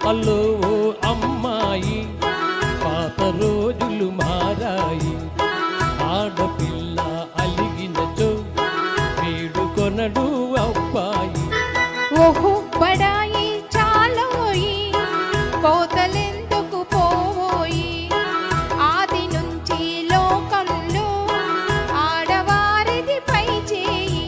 అల్లో అమ్మాయి పాత రోజులు మారాయి ఆడపిల్ల అలిగినచో వేడుకొనడు అబ్బాయి ఓహో బడాయి చాలోయి కోతలెందుకు పోయి ఆది నుంచి లోకంలో ఆడవారిది పై చేయి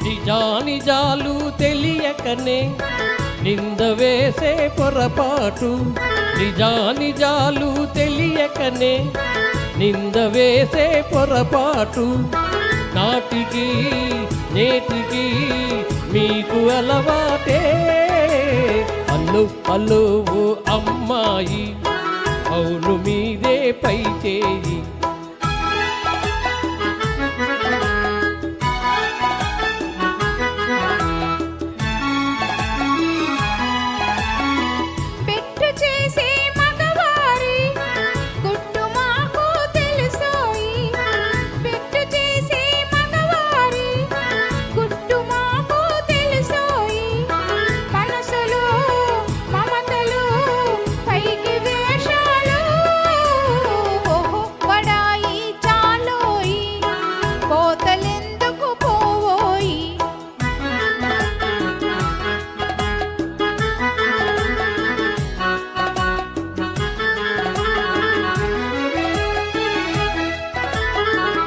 నిజానిజాలు తెలియకనే నింద వేసే పొరపాటు నిజానిజాలు తెలియకనే నింద వేసే పొరపాటు నాటికి నేటికి మీకు అలవాటే అల్లు అల్లు అమ్మాయి అవును మీదే పై చేయి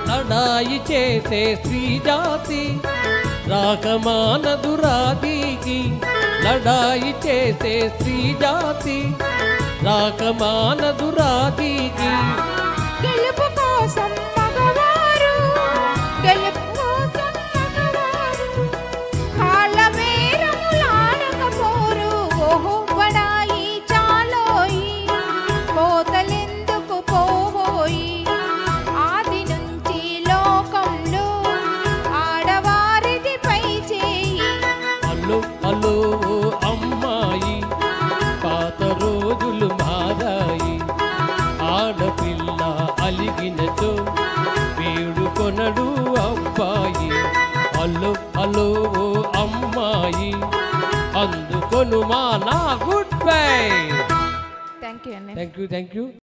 లడాయి చేసే స్త్రీ జాతి రాకమానదు రాజీకి లడాయి చేసే స్త్రీ జాతి రాకమానదు రాజీకి గెలుపు కోసం మగవారు గెలుపు కోసం మగవారు కాళ్ళ బేరములాడకపోరు ఓహో బడాయి చాలోయి కోతలెందుకు పోయి ఆది నుంచి లోకంలో ఆడవారిది పై చేయి అల్లు అల్లు అమ్మాయి పాత రోజులు మారాయి ఆడపిల్ల అలిగినచో వేడుకొనడు అబ్బాయి అల్లు అల్లు అమ్మాయి అందుకొను మా నా good bye thank you thank you